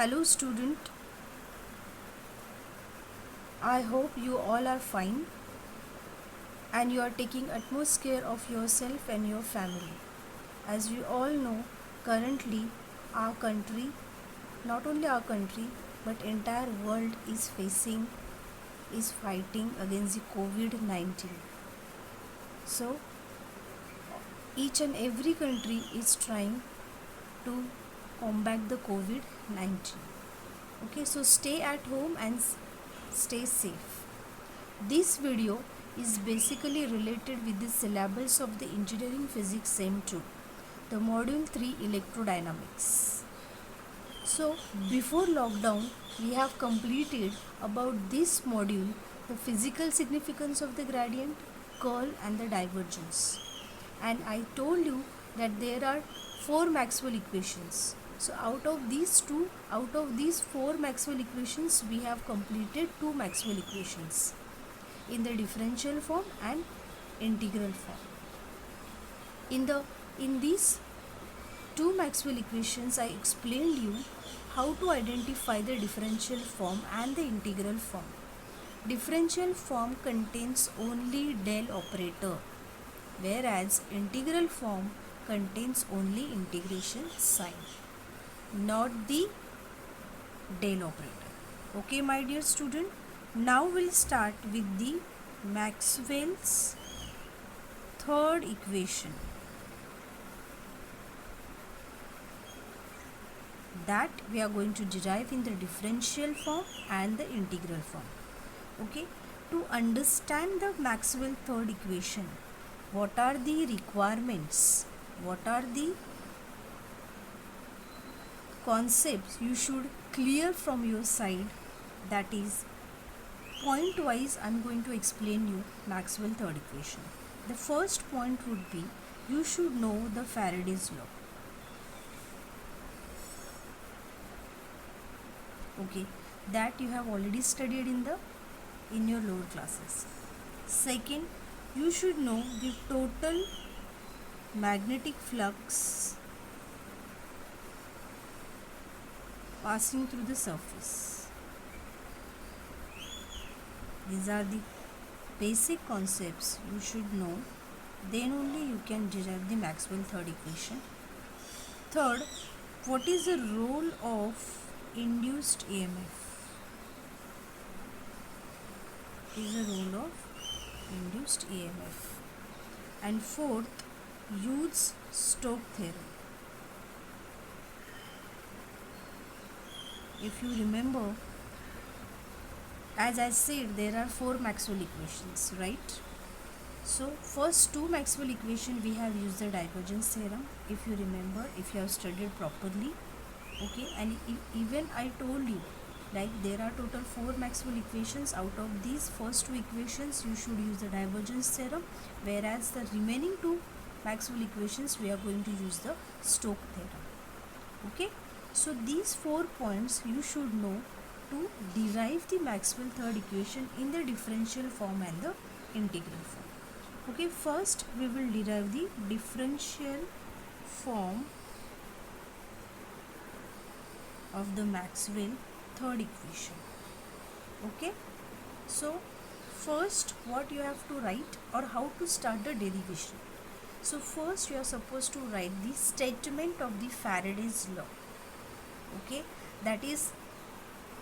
Hello student, I hope you all are fine and you are taking utmost care of yourself and your family. As we all know, currently our country, not only our country but entire world is fighting against the COVID-19. So each and every country is trying to combat the COVID-19. Okay, so stay at home and stay safe. This video is basically related with the syllabus of the Engineering Physics Sem 2, the Module 3 Electrodynamics. So, before lockdown, we have completed about this module, the physical significance of the gradient, curl and the divergence. And I told you that there are 4 Maxwell equations. So out of these 4 Maxwell equations, we have completed 2 Maxwell equations in the differential form and integral form. In these 2 Maxwell equations, I explained you how to identify the differential form and the integral form. Differential form contains only del operator, whereas integral form contains only integration sign, not the del operator. Okay, my dear student, now we'll start with the Maxwell's third equation that we are going to derive in the differential form and the integral form. Okay, to understand the Maxwell third equation, what are the requirements, what are the concepts you should clear from your side, that is point wise I am going to explain you Maxwell third equation. The first point would be you should know the Faraday's law. Okay, that you have already studied in your lower classes. Second, you should know the total magnetic flux passing through the surface. These are the basic concepts you should know, then only you can derive the Maxwell third equation. Third, what is the role of induced EMF? Is the role of induced EMF. And fourth, use Stokes theorem. If you remember, as I said, there are 4 Maxwell equations, right? So first 2 Maxwell equation we have used the divergence theorem, if you remember, if you have studied properly. Okay, and even I told you, like there are total 4 Maxwell equations. Out of these first 2 equations you should use the divergence theorem, whereas the remaining 2 Maxwell equations we are going to use the Stokes theorem. Okay, so these 4 points you should know to derive the Maxwell third equation in the differential form and the integral form. Okay, first we will derive the differential form of the Maxwell third equation. Okay, so first what you have to write, or how to start the derivation. So first you are supposed to write the statement of the Faraday's law. Okay, that is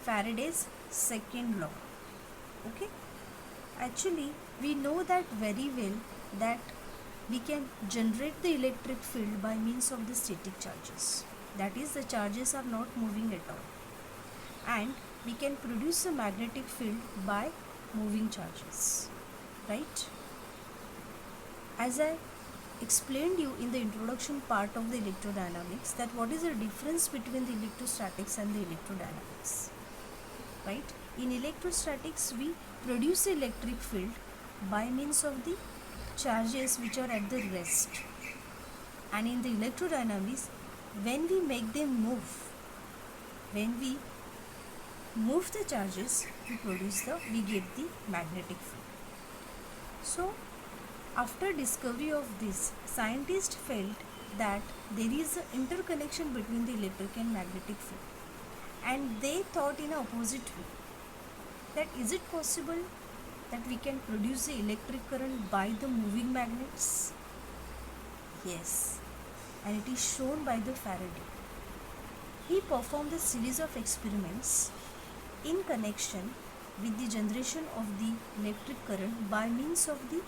Faraday's second law. Okay, actually we know that very well that we can generate the electric field by means of the static charges, that is the charges are not moving at all, and we can produce a magnetic field by moving charges, right? As I explained you in the introduction part of the electrodynamics, that what is the difference between the electrostatics and the electrodynamics, right? In electrostatics we produce the electric field by means of the charges which are at the rest, and in the electrodynamics when we make them move, when we move the charges, we get the magnetic field. So after discovery of this, scientists felt that there is an interconnection between the electric and magnetic field, and they thought in an opposite way, that is it possible that we can produce the electric current by the moving magnets? Yes, and it is shown by the Faraday. He performed a series of experiments in connection with the generation of the electric current by means of the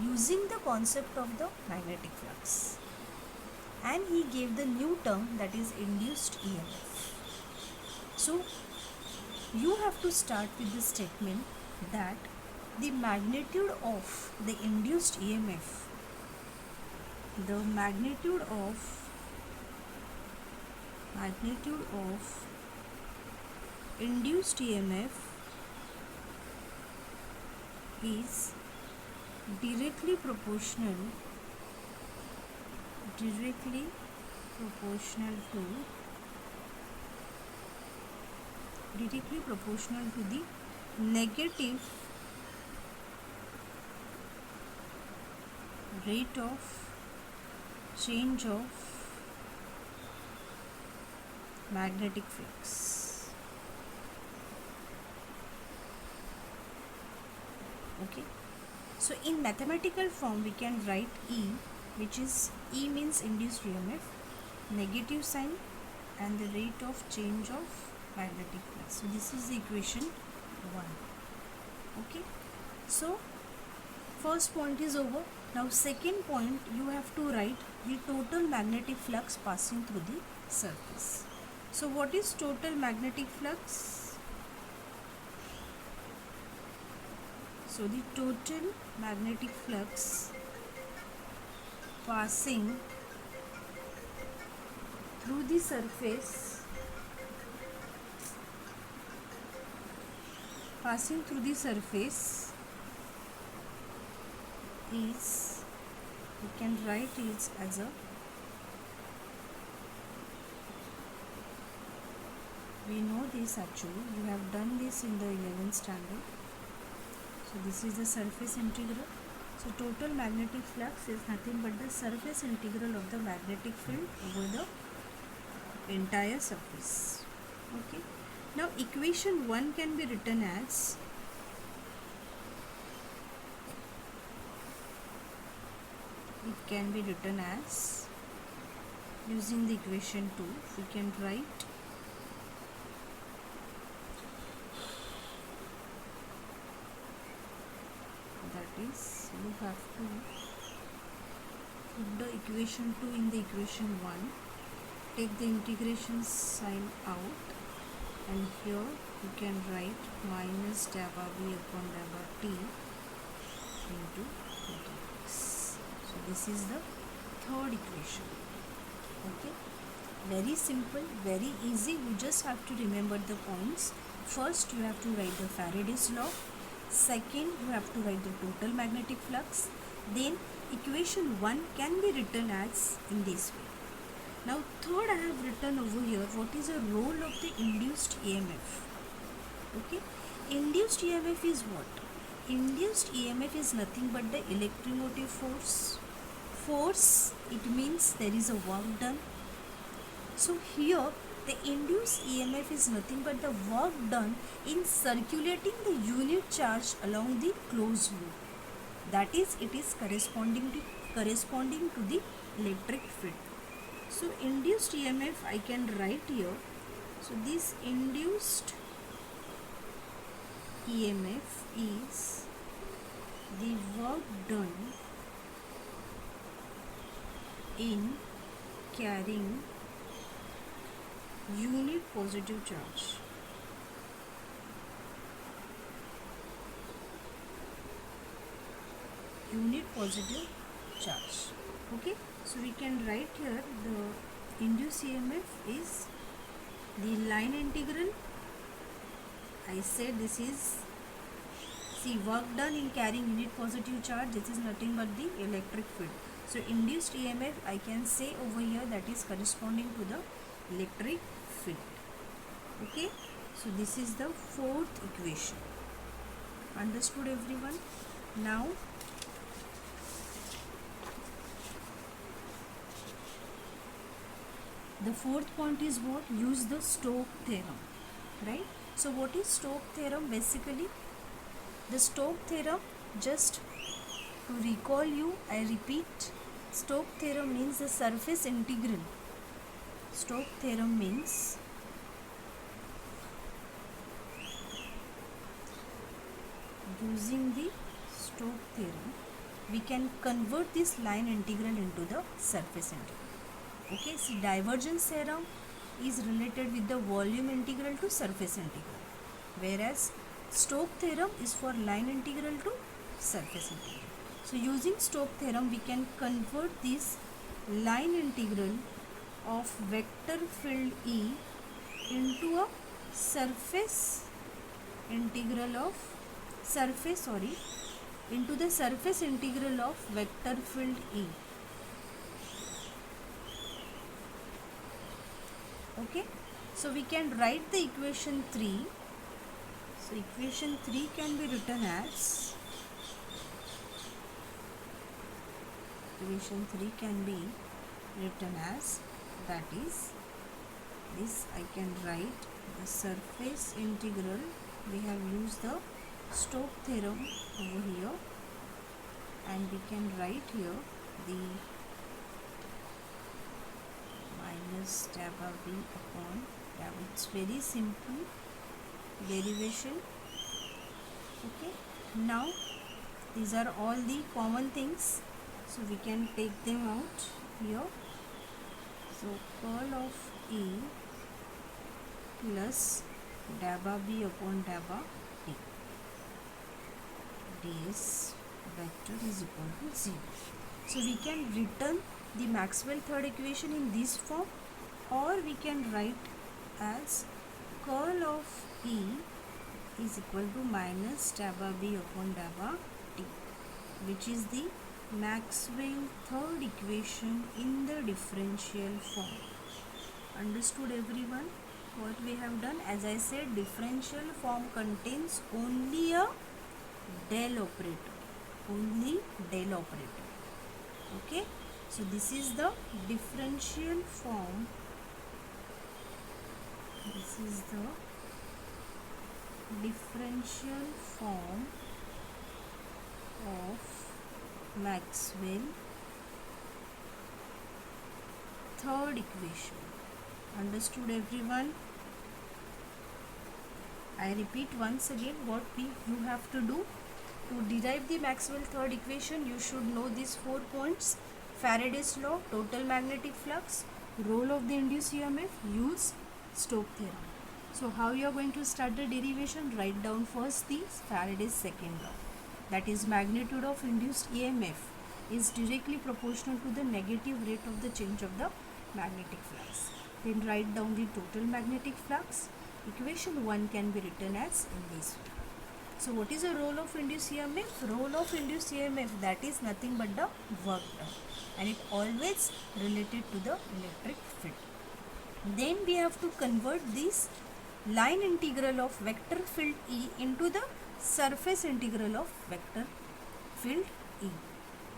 using the concept of the magnetic flux, and he gave the new term, that is induced EMF. So you have to start with the statement that the magnitude of the induced EMF, the magnitude of induced EMF is directly proportional to the negative rate of change of magnetic flux. Okay, so in mathematical form we can write E, which is E means induced EMF, negative sign, and the rate of change of magnetic flux. So this is the equation 1. Okay, so first point is over. Now second point, you have to write the total magnetic flux passing through the surface. So what is total magnetic flux? So the total magnetic flux passing through the surface is, we can write it as a, we know this actually, you have done this in the 11th standard. So this is the surface integral. So total magnetic flux is nothing but the surface integral of the magnetic field over the entire surface. Okay. Now equation 1 can be written as, using the equation 2, we can write that is, you have to put the equation 2 in the equation 1, take the integration sign out, and here you can write minus delta V upon delta T into dx. So this is the third equation. Okay, very simple, very easy. You just have to remember the points. First you have to write the Faraday's law. Second, you have to write the total magnetic flux. Then equation 1 can be written as in this way. Now third, I have written over here what is the role of the induced EMF. Okay, induced EMF is what? Induced EMF is nothing but the electromotive force. Force, it means there is a work done. So here the induced EMF is nothing but the work done in circulating the unit charge along the closed loop. That is, it is corresponding to the electric field. So induced EMF I can write here. So this induced EMF is the work done in carrying unit positive charge. Okay, so we can write here the induced EMF is the line integral. I said this is, see, work done in carrying unit positive charge. This is nothing but the electric field. So induced EMF I can say over here that is corresponding to the electric field. Okay, so this is the fourth equation. Understood everyone? Now The fourth point is what? Use the Stokes theorem, right? So what is Stokes theorem? Basically, the Stokes theorem, just to recall you, I repeat, Stokes theorem means the surface integral. Stokes theorem means using the Stokes theorem, we can convert this line integral into the surface integral. Okay, see, divergence theorem is related with the volume integral to surface integral, whereas Stokes theorem is for line integral to surface integral. So using Stokes theorem, we can convert this line integral of vector field E into a surface integral of into the surface integral of vector field E. Okay, so we can write the equation 3. So equation 3 can be written as, that is, this I can write the surface integral. We have used the Stokes theorem over here, and we can write here the minus dabba b upon dabba. It's very simple derivation. Okay, now these are all the common things, so we can take them out here. So curl of E plus dabba b upon dabba d, ds vector is equal to 0. So we can return the Maxwell third equation in this form, or we can write as curl of E is equal to minus dabba b upon dabba t, which is the Maxwell third equation in the differential form. Understood everyone what we have done? As I said, differential form contains only a del operator, okay. So this is the differential form, of Maxwell third equation. Understood everyone? I repeat once again what you have to do. To derive the Maxwell third equation, you should know these 4 points: Faraday's law, total magnetic flux, role of the induced EMF, use Stokes theorem. So how you are going to start the derivation? Write down first the Faraday's second law, that is, magnitude of induced EMF is directly proportional to the negative rate of the change of the magnetic flux. Then write down the total magnetic flux. Equation 1 can be written as in this way. So what is the role of induced EMF? Role of induced EMF, that is nothing but the work done, and it always related to the electric field. Then we have to convert this line integral of vector field E into the surface integral of vector field E,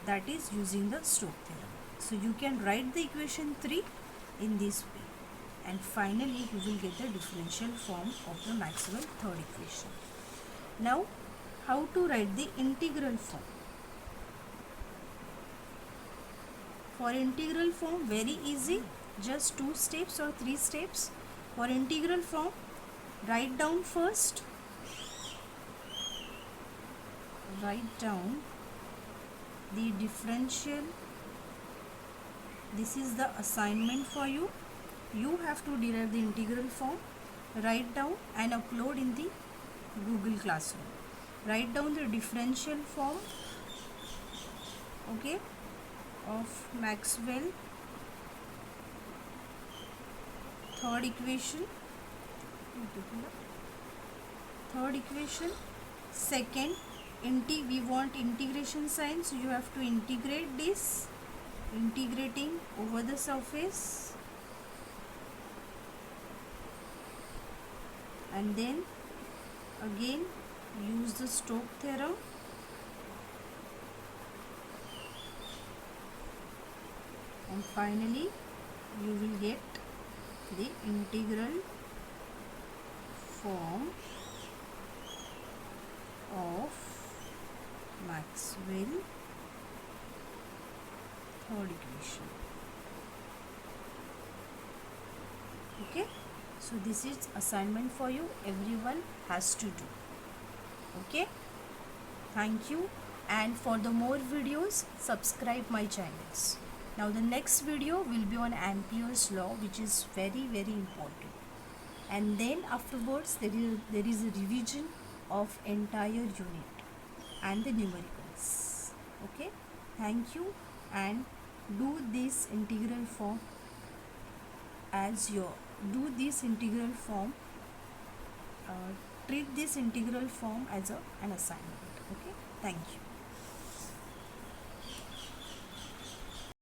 that is using the Stokes theorem. So you can write the equation 3 in this way, and finally you will get the differential form of the Maxwell third equation. Now, how to write the integral form? For integral form, very easy, just 2 steps or 3 steps. For integral form, write down first, the differential. This is the assignment for you. You have to derive the integral form, write down and upload in the Google Classroom. Write down the differential form, okay, of Maxwell third equation. Second, we want integration sign, so you have to integrate this, integrating over the surface, and then again use the Stokes theorem, and finally you will get the integral form of Maxwell third equation. Okay, so this is assignment for you, everyone has to do. Okay, thank you, and for the more videos subscribe my channels. Now the next video will be on Ampere's law, which is very important, and then afterwards there is a revision of entire unit and the numericals. Okay, thank you, and do this integral form as your treat this integral form as an assignment. Okay, thank you.